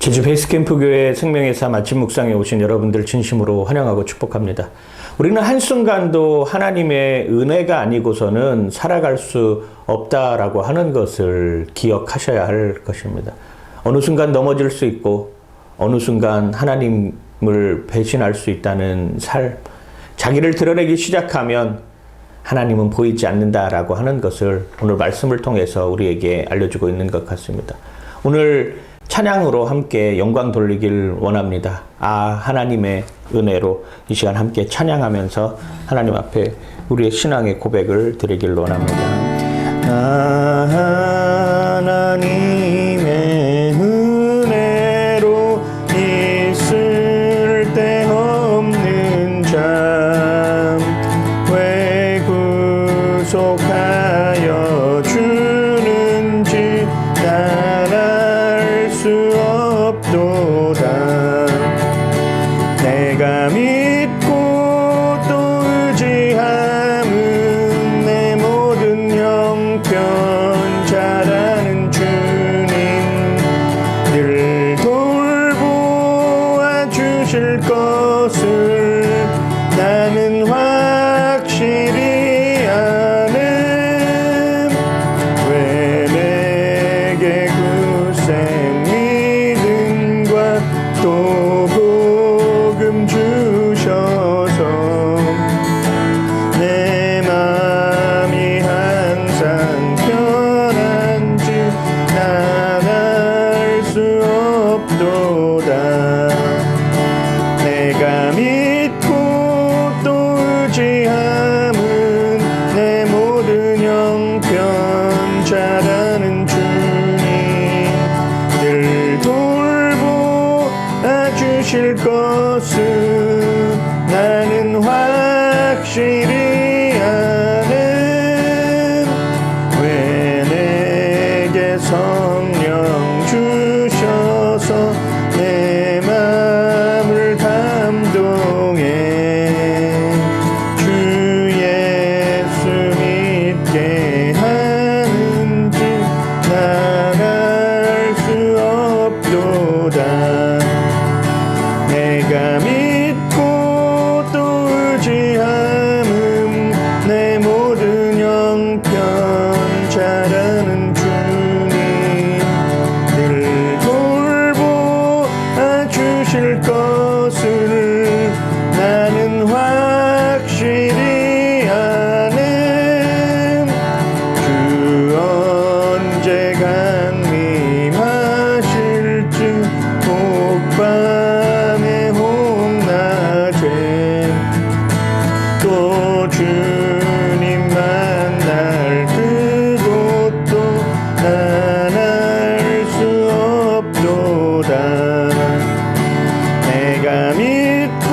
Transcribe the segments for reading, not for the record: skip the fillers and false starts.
제주 베이스캠프 교회 생명의 삶 아침 묵상에 오신 여러분들 진심으로 환영하고 축복합니다. 우리는 한순간도 하나님의 은혜가 아니고서는 살아갈 수 없다라고 하는 것을 기억하셔야 할 것입니다. 어느 순간 넘어질 수 있고 어느 순간 하나님을 배신할 수 있다는 삶, 자기를 드러내기 시작하면 하나님은 보이지 않는다라고 하는 것을 오늘 말씀을 통해서 우리에게 알려주고 있는 것 같습니다. 오늘 찬양으로 함께 영광 돌리길 원합니다. 하나님의 은혜로 이 시간 함께 찬양하면서 하나님 앞에 우리의 신앙의 고백을 드리길 원합니다. 하나님의 은혜로 있을 데 없는 잠 왜 구속하여 주는지 난 알 수 없도다. 내가 믿고 또 의지함은 내 모든 형편 잘하는 주님 늘 돌보아 주실 것을 나는 확실히 아는. 왜 내게 굳센 믿음과 또 복음 주셔서 내 맘이 항상 편한지 난 알 수 없도다. 내가 믿고 또 의지함은 내 모든 형편 잘하는 주님 늘 돌보아 주실 것을 나는 확실히 아는. 왜 내게 성령 주셔서 내 마음을 감동해 주 예수 믿게 하는지 난 알 수 없도다. 내가 믿고 또 의지함은 내 모든 형편 잘하는 주님 늘 돌보아 주실 것을 나는 확실히 아는. 주 언제 강림하실지 혹밤에 혹낮에 또 주님 만날 그곳도 난 알 수 없도다. 내가 믿고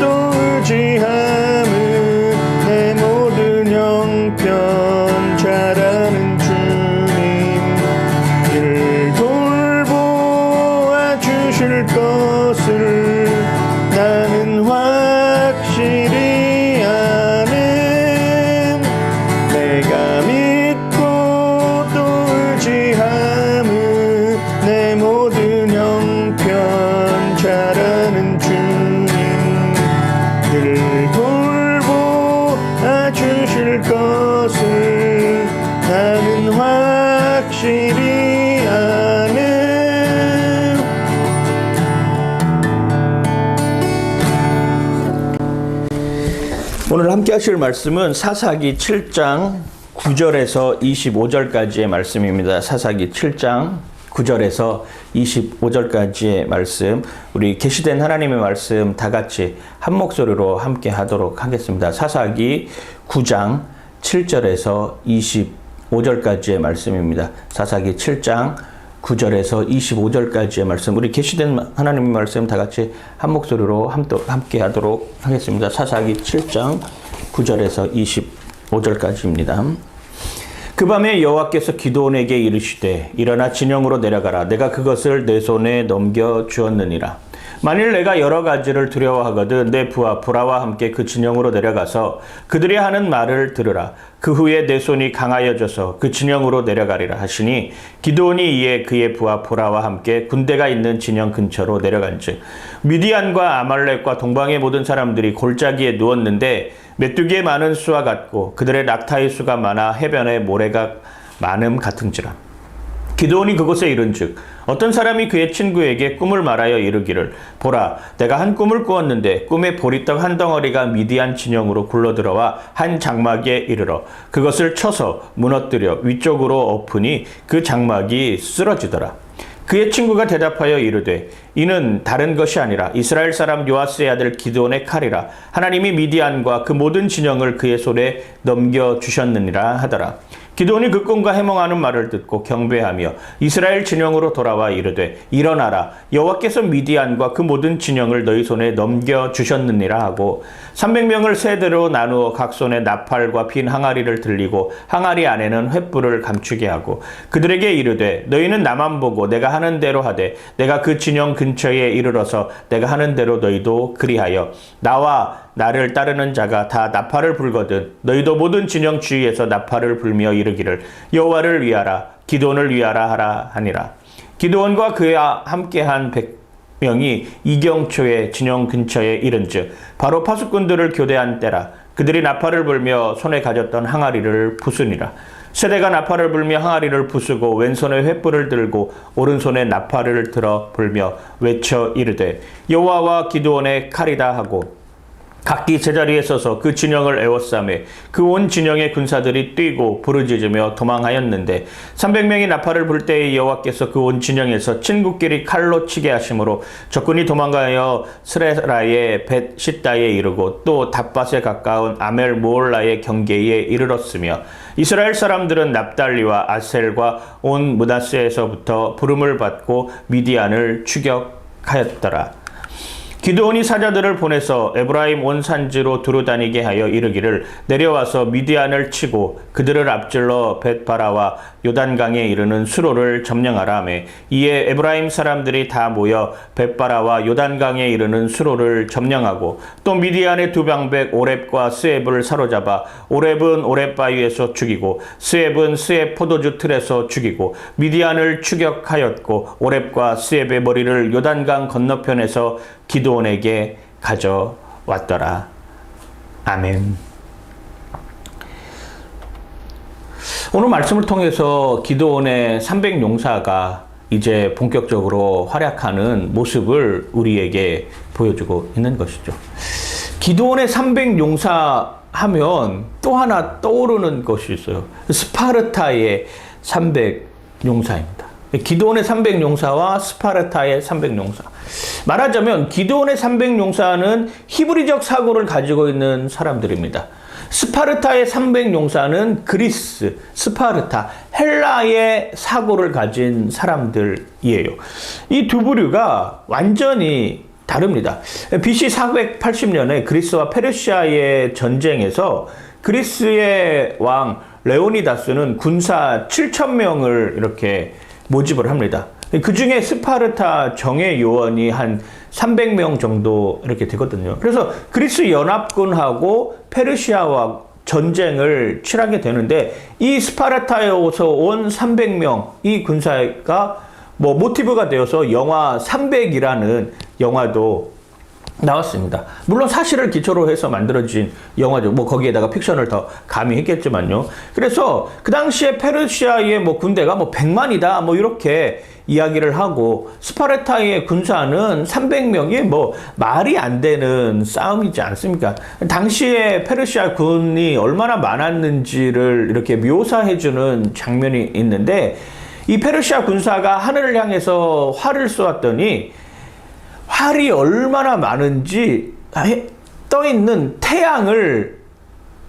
또 의지함은 내 모든 형편 잘하는 주님 늘 돌보아 주실 것을 나는 확실히 아는. 내가 믿고 또 의지함은 내 모든 형편 잘하는 주님 늘 돌보아 주실 것을 나는 확실히 아는. 오늘 함께 하실 말씀은 사사기 7장 9절에서 25절까지의 말씀입니다. 사사기 7장 9절에서 25절까지의 말씀, 우리 계시된 하나님의 말씀 다 같이 한 목소리로 함께 하도록 하겠습니다. 사사기 9장 7절에서 25절까지의 말씀입니다. 사사기 7장 9절에서 25절까지의 말씀, 우리 계시된 하나님의 말씀 다 같이 한 목소리로 함께 하도록 하겠습니다. 사사기 7장 9절에서 25절까지입니다. 그 밤에 여호와께서 기드온에게 이르시되 일어나 진영으로 내려가라. 내가 그것을 내 손에 넘겨 주었느니라. 만일 내가 여러 가지를 두려워하거든 내 부하 보라와 함께 그 진영으로 내려가서 그들이 하는 말을 들으라. 그 후에 내 손이 강하여져서 그 진영으로 내려가리라 하시니 기드온이 이에 그의 부하 보라와 함께 군대가 있는 진영 근처로 내려간즉 미디안과 아말렉과 동방의 모든 사람들이 골짜기에 누웠는데 메뚜기의 많은 수와 같고 그들의 낙타의 수가 많아 해변에 모래가 많음 같은지라. 기드온이 그곳에 이른즉 어떤 사람이 그의 친구에게 꿈을 말하여 이르기를 보라 내가 한 꿈을 꾸었는데 꿈에 보리떡 한 덩어리가 미디안 진영으로 굴러들어와 한 장막에 이르러 그것을 쳐서 무너뜨려 위쪽으로 엎으니 그 장막이 쓰러지더라. 그의 친구가 대답하여 이르되 이는 다른 것이 아니라 이스라엘 사람 요아스의 아들 기드온의 칼이라. 하나님이 미디안과 그 모든 진영을 그의 손에 넘겨주셨느니라 하더라. 기드온이 그 꿈과 해몽하는 말을 듣고 경배하며 이스라엘 진영으로 돌아와 이르되 일어나라 여호와께서 미디안과 그 모든 진영을 너희 손에 넘겨주셨느니라 하고 300명을 세대로 나누어 각 손에 나팔과 빈 항아리를 들리고 항아리 안에는 횃불을 감추게 하고 그들에게 이르되 너희는 나만 보고 내가 하는 대로 하되 내가 그 진영 근처에 이르러서 내가 하는 대로 너희도 그리하여 나와 나를 따르는 자가 다 나팔을 불거든 너희도 모든 진영 주위에서 나팔을 불며 이르기를 여호와를 위하라 기드온을 위하라 하라 하니라. 기드온과 그와 함께한 100명이 이경초의 진영 근처에 이른즉 바로 파수꾼들을 교대한 때라. 그들이 나팔을 불며 손에 가졌던 항아리를 부수니라. 세대가 나팔을 불며 항아리를 부수고 왼손에 횃불을 들고 오른손에 나팔을 들어 불며 외쳐 이르되 여호와와 기드온의 칼이다 하고 각기 제자리에 서서 그 진영을 에워싸매 그 온 진영의 군사들이 뛰고 부르짖으며 도망하였는데 300명이 나팔을 불 때에 여호와께서 그 온 진영에서 친구끼리 칼로 치게 하심으로 적군이 도망가여 스레라의 벳시다에 이르고 또 답밭에 가까운 아멜 모올라의 경계에 이르렀으며 이스라엘 사람들은 납달리와 아셀과 온 므낫세에서부터 부름을 받고 미디안을 추격하였더라. 기드온이 사자들을 보내서 에브라임 온 산지로 두루다니게 하여 이르기를 내려와서 미디안을 치고 그들을 앞질러 벳바라와 요단강에 이르는 수로를 점령하라 하며 이에 에브라임 사람들이 다 모여 벳바라와 요단강에 이르는 수로를 점령하고 또 미디안의 두 방백 오렙과 스앱을 사로잡아 오렙은 오렙 바위에서 죽이고 스앱은 스앱 포도주 틀에서 죽이고 미디안을 추격하였고 오렙과 스앱의 머리를 요단강 건너편에서 기드온에게 가져왔더라. 아멘. 오늘 말씀을 통해서 기드온의 300용사가 이제 본격적으로 활약하는 모습을 우리에게 보여주고 있는 것이죠. 기드온의 300용사 하면 또 하나 떠오르는 것이 있어요. 스파르타의 300용사입니다. 기드온의 300용사와 스파르타의 300용사. 말하자면 기드온의 300용사는 히브리적 사고를 가지고 있는 사람들입니다. 스파르타의 300용사는 그리스, 스파르타, 헬라의 사고를 가진 사람들이에요. 이 두 부류가 완전히 다릅니다. BC 480년에 그리스와 페르시아의 전쟁에서 그리스의 왕 레오니다스는 군사 7,000명을 이렇게 모집을 합니다. 그 중에 스파르타 정예 요원이 한 300명 정도 이렇게 되거든요. 그래서 그리스 연합군하고 페르시아와 전쟁을 치르게 되는데 이 스파르타에서 온 300명 이 군사가 모티브가 되어서 영화 300이라는 영화도 나왔습니다. 물론 사실을 기초로 해서 만들어진 영화죠. 거기에다가 픽션을 더 가미했겠지만요. 그래서 그 당시에 페르시아의 군대가 100만이다 이렇게 이야기를 하고 스파르타의 군사는 300명이 말이 안 되는 싸움이지 않습니까? 당시에 페르시아 군이 얼마나 많았는지를 이렇게 묘사해주는 장면이 있는데 이 페르시아 군사가 하늘을 향해서 활을 쏘았더니 활이 얼마나 많은지 떠있는 태양을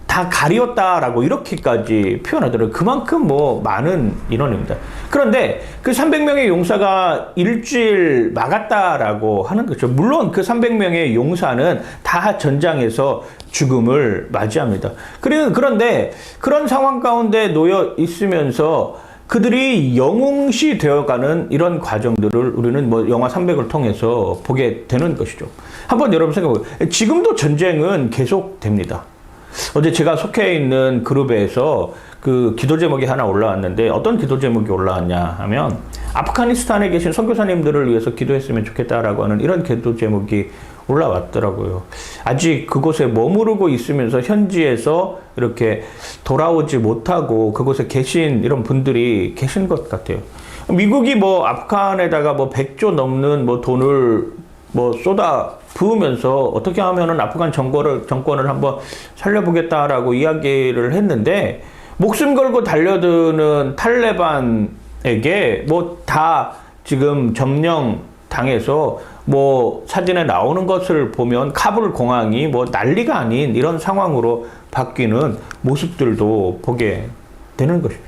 다 가리웠다라고 이렇게까지 표현하더라고요. 그만큼 많은 인원입니다. 그런데 그 300명의 용사가 일주일 막았다라고 하는 거죠. 물론 그 300명의 용사는 다 전장에서 죽음을 맞이합니다. 그런데 그런 상황 가운데 놓여 있으면서 그들이 영웅시 되어가는 이런 과정들을 우리는 영화 300을 통해서 보게 되는 것이죠. 한번 여러분 생각해보세요. 지금도 전쟁은 계속됩니다. 어제 제가 속해 있는 그룹에서 그 기도 제목이 하나 올라왔는데 어떤 기도 제목이 올라왔냐 하면 아프가니스탄에 계신 선교사님들을 위해서 기도했으면 좋겠다라고 하는 이런 기도 제목이 올라왔더라고요. 아직 그곳에 머무르고 있으면서 현지에서 이렇게 돌아오지 못하고 그곳에 계신 이런 분들이 계신 것 같아요. 미국이 뭐 아프간에다가 뭐 100조 넘는 뭐 돈을 뭐 쏟아 부으면서 어떻게 하면은 아프간 정권을 한번 살려보겠다라고 이야기를 했는데 목숨 걸고 달려드는 탈레반에게 뭐 다 지금 점령 당해서 뭐 사진에 나오는 것을 보면 카불 공항이 뭐 난리가 아닌 이런 상황으로 바뀌는 모습들도 보게 되는 것이죠.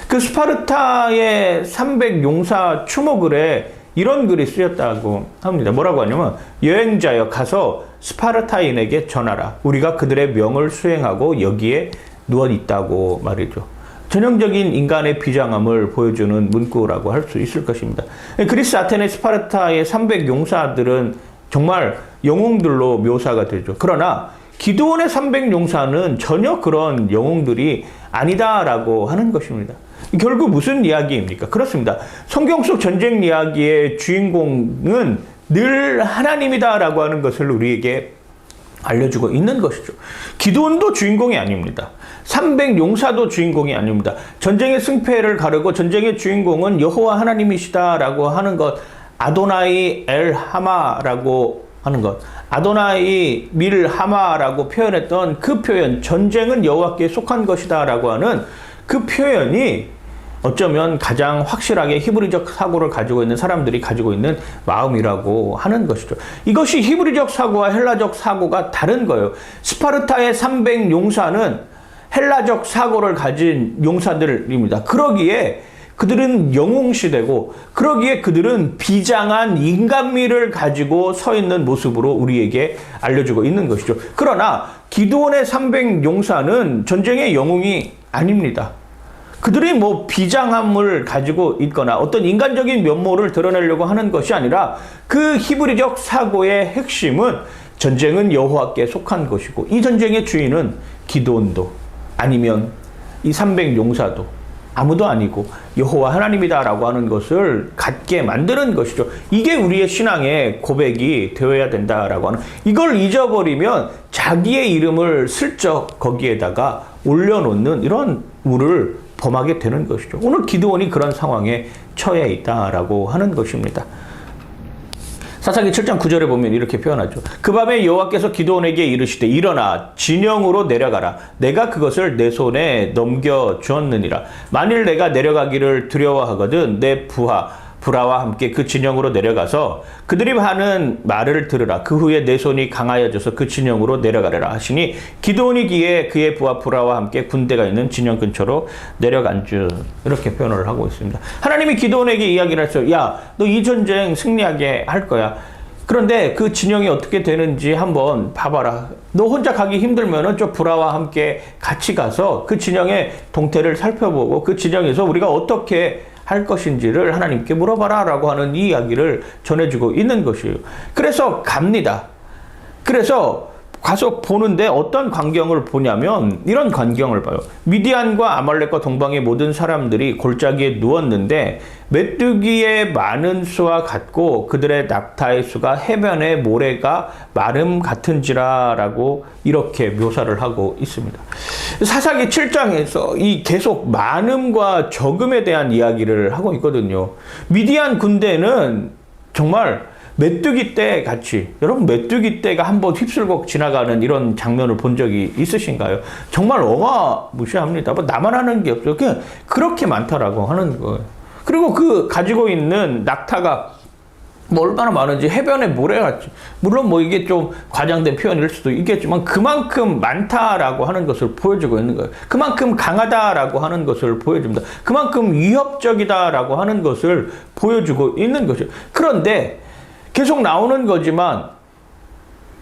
그 스파르타의 300용사 추모글에 이런 글이 쓰였다고 합니다. 뭐라고 하냐면 여행자여 가서 스파르타인에게 전하라. 우리가 그들의 명을 수행하고 여기에 누워 있다고 말이죠. 전형적인 인간의 비장함을 보여주는 문구라고 할 수 있을 것입니다. 그리스 아테네 스파르타의 300용사들은 정말 영웅들로 묘사가 되죠. 그러나 기드온의 300용사는 전혀 그런 영웅들이 아니다라고 하는 것입니다. 결국 무슨 이야기입니까? 그렇습니다. 성경 속 전쟁 이야기의 주인공은 늘 하나님이다라고 하는 것을 우리에게 알려주고 있는 것이죠. 기드온도 주인공이 아닙니다. 300용사도 주인공이 아닙니다. 전쟁의 승패를 가르고 전쟁의 주인공은 여호와 하나님이시다라고 하는 것, 아도나이 엘 하마라고 하는 것, 아도나이 밀 하마라고 표현했던 그 표현, 전쟁은 여호와께 속한 것이다라고 하는 그 표현이 어쩌면 가장 확실하게 히브리적 사고를 가지고 있는 사람들이 가지고 있는 마음이라고 하는 것이죠. 이것이 히브리적 사고와 헬라적 사고가 다른 거예요. 스파르타의 300용사는 헬라적 사고를 가진 용사들입니다. 그러기에 그들은 영웅시대고 그러기에 그들은 비장한 인간미를 가지고 서 있는 모습으로 우리에게 알려주고 있는 것이죠. 그러나 기드온의 300용사는 전쟁의 영웅이 아닙니다. 그들이 뭐 비장함을 가지고 있거나 어떤 인간적인 면모를 드러내려고 하는 것이 아니라 그 히브리적 사고의 핵심은 전쟁은 여호와께 속한 것이고 이 전쟁의 주인은 기드온도 아니면 이 300용사도 아무도 아니고 여호와 하나님이다라고 하는 것을 갖게 만드는 것이죠. 이게 우리의 신앙의 고백이 되어야 된다라고 하는, 이걸 잊어버리면 자기의 이름을 슬쩍 거기에다가 올려놓는 이런 우를 범하게 되는 것이죠. 오늘 기드온이 그런 상황에 처해 있다라고 하는 것입니다. 사사기 7장 9절에 보면 이렇게 표현하죠. 그 밤에 여호와께서 기드온에게 이르시되 일어나 진영으로 내려가라. 내가 그것을 내 손에 넘겨주었느니라. 만일 내가 내려가기를 두려워하거든 내 부하와 함께 그 진영으로 내려가서 그들이 하는 말을 들으라. 그 후에 내 손이 강하여져서 그 진영으로 내려가리라 하시니 기드온이 기에 그의 부하 부라와 함께 군대가 있는 진영 근처로 내려간 줄, 이렇게 표현을 하고 있습니다. 하나님이 기드온에게 이야기를 했어요. 야, 너 이 전쟁 승리하게 할 거야. 그런데 그 진영이 어떻게 되는지 한번 봐봐라. 너 혼자 가기 힘들면은 저 부라와 함께 같이 가서 그 진영의 동태를 살펴보고 그 진영에서 우리가 어떻게 할 것인지를 하나님께 물어봐라 라고 하는 이 이야기를 전해주고 있는 것이에요. 그래서 갑니다. 그래서 가서 보는데 어떤 광경을 보냐면 이런 광경을 봐요. 미디안과 아말렉과 동방의 모든 사람들이 골짜기에 누웠는데 메뚜기의 많은 수와 같고 그들의 낙타의 수가 해변의 모래가 마름 같은지라라고 이렇게 묘사를 하고 있습니다. 사사기 7장에서 이 계속 많음과 적음에 대한 이야기를 하고 있거든요. 미디안 군대는 정말 메뚜기 떼 같이, 여러분 메뚜기 떼가 한번 휩쓸고 지나가는 이런 장면을 본 적이 있으신가요? 정말 어마무시합니다. 뭐 나만 하는 게 없어요. 그냥 그렇게 많다라고 하는 거예요. 그리고 그 가지고 있는 낙타가 뭐 얼마나 많은지 해변에 모래같이, 물론 뭐 이게 좀 과장된 표현일 수도 있겠지만 그만큼 많다라고 하는 것을 보여주고 있는 거예요. 그만큼 강하다라고 하는 것을 보여줍니다. 그만큼 위협적이다라고 하는 것을 보여주고 있는 것이죠. 그런데 계속 나오는 거지만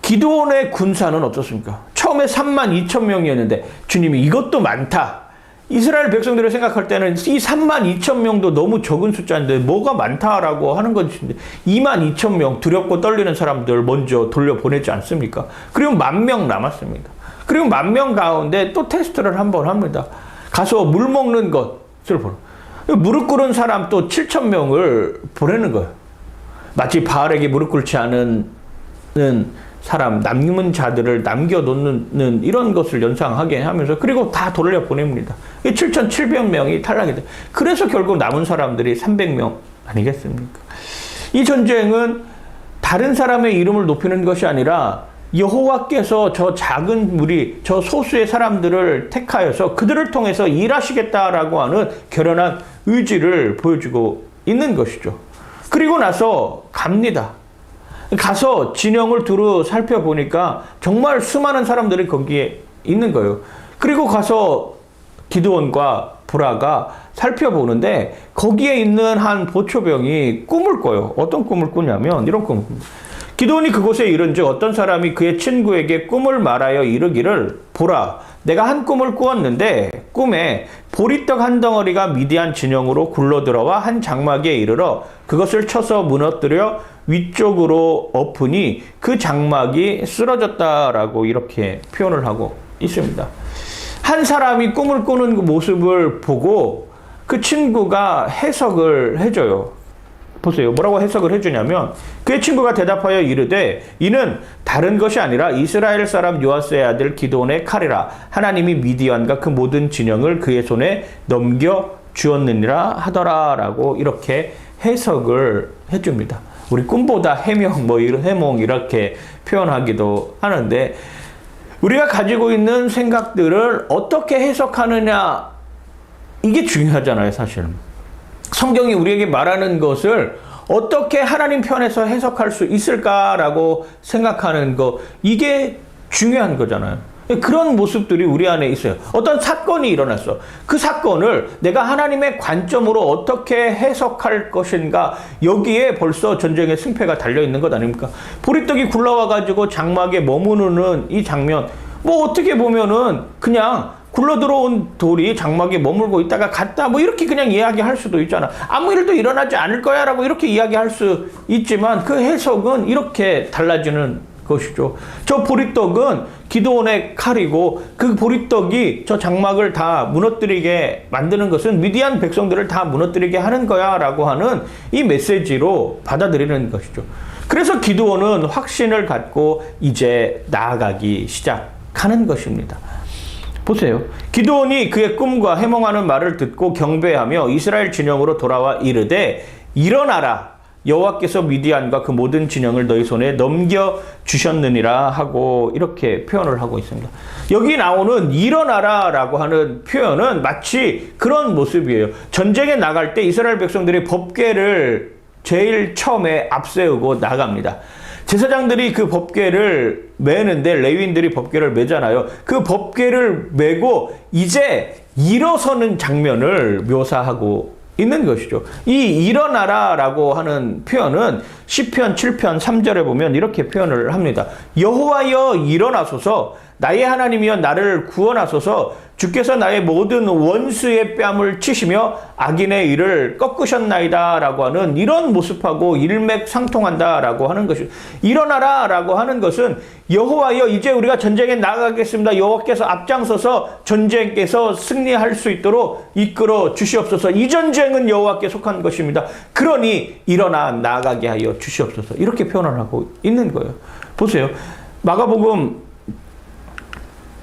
기드온의 군사는 어떻습니까? 처음에 32,000명이었는데 주님이 이것도 많다. 이스라엘 백성들을 생각할 때는 이 32,000명도 너무 적은 숫자인데 뭐가 많다라고 하는 것인데 22,000명 두렵고 떨리는 사람들 먼저 돌려보내지 않습니까? 그리고 10,000명 남았습니다. 그리고 10,000명 가운데 또 테스트를 한번 합니다. 가서 물 먹는 것을 보는. 무릎 꿇은 사람 또 7,000명을 보내는 거예요. 마치 바알에게 무릎 꿇지 않은 사람, 남은 자들을 남겨놓는 이런 것을 연상하게 하면서 그리고 다 돌려보냅니다. 7,700명이 탈락이 돼. 그래서 결국 남은 사람들이 300명 아니겠습니까? 이 전쟁은 다른 사람의 이름을 높이는 것이 아니라 여호와께서 저 작은 무리, 저 소수의 사람들을 택하여서 그들을 통해서 일하시겠다라고 하는 결연한 의지를 보여주고 있는 것이죠. 그리고 나서 갑니다. 가서 진영을 두루 살펴보니까 정말 수많은 사람들이 거기에 있는 거예요. 그리고 가서 기드온과 보라가 살펴보는데 거기에 있는 한 보초병이 꿈을 꿔요. 어떤 꿈을 꾸냐면 이런 꿈을 꿉니다. 기드온이 그곳에 이른즉 어떤 사람이 그의 친구에게 꿈을 말하여 이르기를 보라, 내가 한 꿈을 꾸었는데 꿈에 보리떡 한 덩어리가 미디안 진영으로 굴러들어와 한 장막에 이르러 그것을 쳐서 무너뜨려 위쪽으로 엎으니 그 장막이 쓰러졌다라고 이렇게 표현을 하고 있습니다. 한 사람이 꿈을 꾸는 그 모습을 보고 그 친구가 해석을 해줘요. 보세요. 뭐라고 해석을 해주냐면 그의 친구가 대답하여 이르되 이는 다른 것이 아니라 이스라엘 사람 요아스의 아들 기드온의 칼이라. 하나님이 미디안과 그 모든 진영을 그의 손에 넘겨 주었느니라 하더라라고 이렇게 해석을 해줍니다. 우리 꿈보다 해몽, 해몽 이렇게 표현하기도 하는데 우리가 가지고 있는 생각들을 어떻게 해석하느냐 이게 중요하잖아요, 사실. 성경이 우리에게 말하는 것을 어떻게 하나님 편에서 해석할 수 있을까라고 생각하는 거 이게 중요한 거잖아요. 그런 모습들이 우리 안에 있어요. 어떤 사건이 일어났어. 그 사건을 내가 하나님의 관점으로 어떻게 해석할 것인가 여기에 벌써 전쟁의 승패가 달려있는 것 아닙니까? 보리떡이 굴러와가지고 장막에 머무르는 이 장면 뭐 어떻게 보면은 그냥 굴러들어온 돌이 장막에 머물고 있다가 갔다 뭐 이렇게 그냥 이야기할 수도 있잖아. 아무 일도 일어나지 않을 거야 라고 이렇게 이야기할 수 있지만 그 해석은 이렇게 달라지는 것이죠. 저 보리떡은 기드온의 칼이고 그 보리떡이 저 장막을 다 무너뜨리게 만드는 것은 미디안 백성들을 다 무너뜨리게 하는 거야 라고 하는 이 메시지로 받아들이는 것이죠. 그래서 기드온은 확신을 갖고 이제 나아가기 시작하는 것입니다. 보세요. 기드온이 그의 꿈과 해몽하는 말을 듣고 경배하며 이스라엘 진영으로 돌아와 이르되 일어나라. 여호와께서 미디안과 그 모든 진영을 너희 손에 넘겨주셨느니라 하고 이렇게 표현을 하고 있습니다. 여기 나오는 일어나라 라고 하는 표현은 마치 그런 모습이에요. 전쟁에 나갈 때 이스라엘 백성들이 법궤를 제일 처음에 앞세우고 나갑니다. 제사장들이 그 법궤를 매는데 레위인들이 법궤를 매잖아요. 그 법궤를 메고 이제 일어서는 장면을 묘사하고 있는 것이죠. 이 일어나라라고 하는 표현은 시편 7편 3절에 보면 이렇게 표현을 합니다. 여호와여 일어나소서, 나의 하나님이여 나를 구원하소서. 주께서 나의 모든 원수의 뺨을 치시며 악인의 일을 꺾으셨나이다 라고 하는 이런 모습하고 일맥상통한다 라고 하는 것이 일어나라 라고 하는 것은 여호와여 이제 우리가 전쟁에 나가겠습니다. 여호와께서 앞장서서 전쟁에서 승리할 수 있도록 이끌어 주시옵소서. 이 전쟁은 여호와께 속한 것입니다. 그러니 일어나 나아가게 하여 주시옵소서. 이렇게 표현을 하고 있는 거예요. 보세요. 마가복음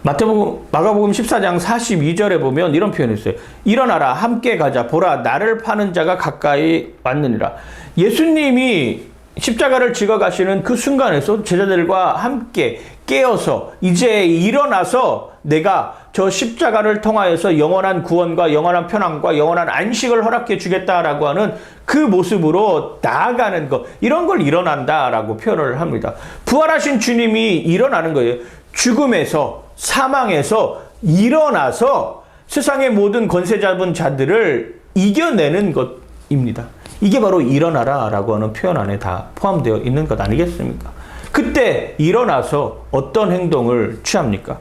14장 42절에 보면 이런 표현이 있어요. 일어나라 함께 가자 보라 나를 파는 자가 가까이 왔느니라. 예수님이 십자가를 지고 가시는 그 순간에서 제자들과 함께 깨어서 이제 일어나서 내가 저 십자가를 통하여서 영원한 구원과 영원한 편안과 영원한 안식을 허락해 주겠다라고 하는 그 모습으로 나아가는 것, 이런 걸 일어난다라고 표현을 합니다. 부활하신 주님이 일어나는 거예요. 죽음에서, 사망에서 일어나서 세상의 모든 권세 잡은 자들을 이겨내는 것입니다. 이게 바로 일어나라라고 하는 표현 안에 다 포함되어 있는 것 아니겠습니까? 그때 일어나서 어떤 행동을 취합니까?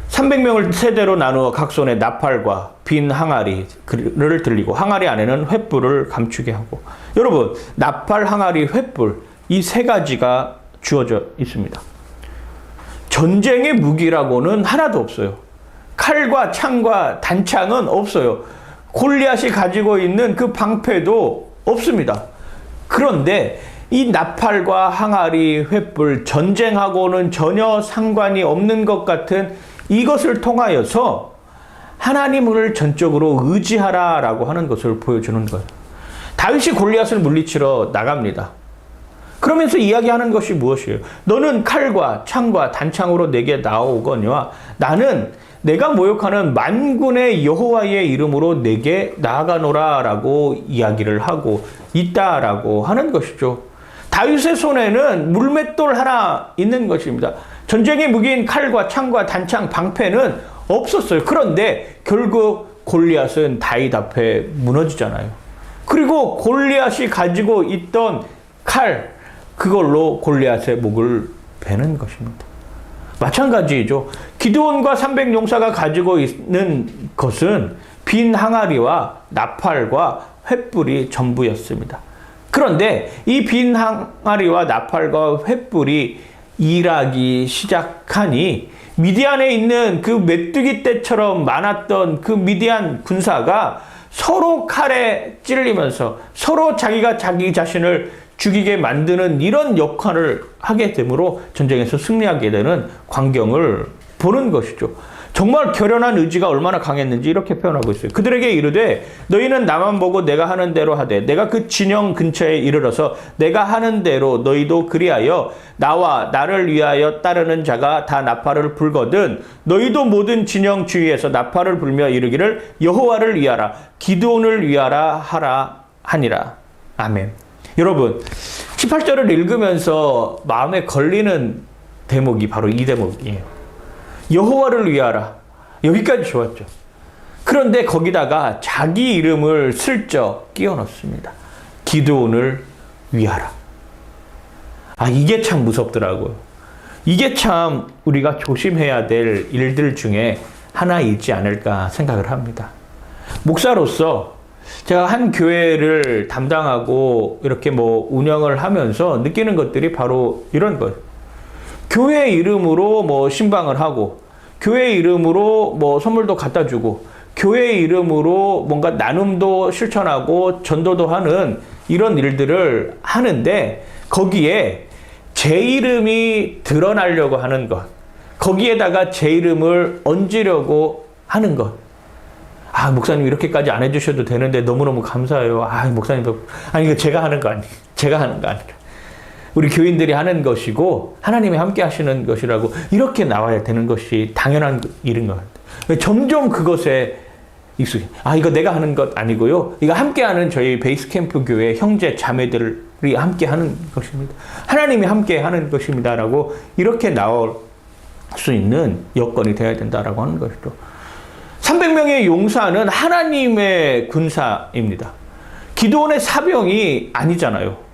300명을 세대로 나누어 각 손에 나팔과 빈 항아리를 들리고 항아리 안에는 횃불을 감추게 하고. 여러분, 나팔, 항아리, 횃불 이 세 가지가 주어져 있습니다. 전쟁의 무기라고는 하나도 없어요. 칼과 창과 단창은 없어요. 골리앗이 가지고 있는 그 방패도 없습니다. 그런데 이 나팔과 항아리, 횃불, 전쟁하고는 전혀 상관이 없는 것 같은 이것을 통하여서 하나님을 전적으로 의지하라라고 하는 것을 보여주는 거예요. 다윗이 골리앗을 물리치러 나갑니다. 그러면서 이야기하는 것이 무엇이에요? 너는 칼과 창과 단창으로 내게 나오거니와 나는 내가 모욕하는 만군의 여호와의 이름으로 내게 나아가노라라고 이야기를 하고 있다라고 하는 것이죠. 다윗의 손에는 물맷돌 하나 있는 것입니다. 전쟁의 무기인 칼과 창과 단창, 방패는 없었어요. 그런데 결국 골리앗은 다윗 앞에 무너지잖아요. 그리고 골리앗이 가지고 있던 칼, 그걸로 골리앗의 목을 베는 것입니다. 마찬가지죠. 기드온과 300용사가 가지고 있는 것은 빈 항아리와 나팔과 횃불이 전부였습니다. 그런데 이 빈 항아리와 나팔과 횃불이 일하기 시작하니 미디안에 있는 그 메뚜기 떼처럼 많았던 그 미디안 군사가 서로 칼에 찔리면서 서로 자기가 자기 자신을 죽이게 만드는 이런 역할을 하게 되므로 전쟁에서 승리하게 되는 광경을 보는 것이죠. 정말 결연한 의지가 얼마나 강했는지 이렇게 표현하고 있어요. 그들에게 이르되 너희는 나만 보고 내가 하는 대로 하되 내가 그 진영 근처에 이르러서 내가 하는 대로 너희도 그리하여 나와 나를 위하여 따르는 자가 다 나팔을 불거든 너희도 모든 진영 주위에서 나팔을 불며 이르기를 여호와를 위하라 기드온을 위하라 하라 하니라. 아멘. 여러분 18절을 읽으면서 마음에 걸리는 대목이 바로 이 대목이에요. 여호와를 위하라. 여기까지 좋았죠. 그런데 거기다가 자기 이름을 슬쩍 끼워 넣습니다. 기드온을 위하라. 이게 참 무섭더라고요. 이게 참 우리가 조심해야 될 일들 중에 하나이지 않을까 생각을 합니다. 목사로서 제가 한 교회를 담당하고 이렇게 운영을 하면서 느끼는 것들이 바로 이런 거예요. 교회 이름으로 신방을 하고, 교회 이름으로 선물도 갖다 주고, 교회 이름으로 뭔가 나눔도 실천하고, 전도도 하는 이런 일들을 하는데, 거기에 제 이름이 드러나려고 하는 것, 거기에다가 제 이름을 얹으려고 하는 것. 목사님 이렇게까지 안 해주셔도 되는데 너무너무 감사해요. 목사님, 이거 제가 하는 거 아니에요. 제가 하는 거 아니라. 우리 교인들이 하는 것이고 하나님이 함께 하시는 것이라고 이렇게 나와야 되는 것이 당연한 일인 것 같아요. 점점 그것에 익숙해. 이거 내가 하는 것 아니고요. 이거 함께 하는 저희 베이스캠프 교회 형제 자매들이 함께 하는 것입니다. 하나님이 함께 하는 것입니다라고 이렇게 나올 수 있는 여건이 되어야 된다라고 하는 것이죠. 300명의 용사는 하나님의 군사입니다. 기드온의 사병이 아니잖아요.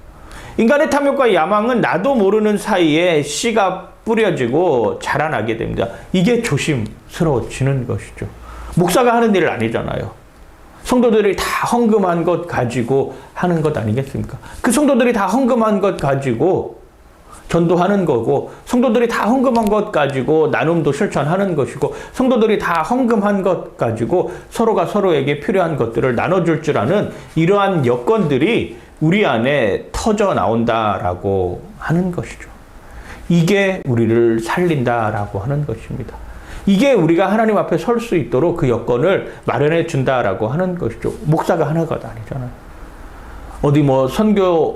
인간의 탐욕과 야망은 나도 모르는 사이에 씨가 뿌려지고 자라나게 됩니다. 이게 조심스러워지는 것이죠. 목사가 하는 일 아니잖아요. 성도들이 다 헌금한 것 가지고 하는 것 아니겠습니까? 그 성도들이 다 헌금한 것 가지고 전도하는 거고, 성도들이 다 헌금한 것 가지고 나눔도 실천하는 것이고, 성도들이 다 헌금한 것 가지고 서로가 서로에게 필요한 것들을 나눠줄 줄 아는 이러한 여건들이 우리 안에 터져 나온다라고 하는 것이죠. 이게 우리를 살린다라고 하는 것입니다. 이게 우리가 하나님 앞에 설 수 있도록 그 여건을 마련해 준다라고 하는 것이죠. 목사가 하는 것 아니잖아요. 어디 선교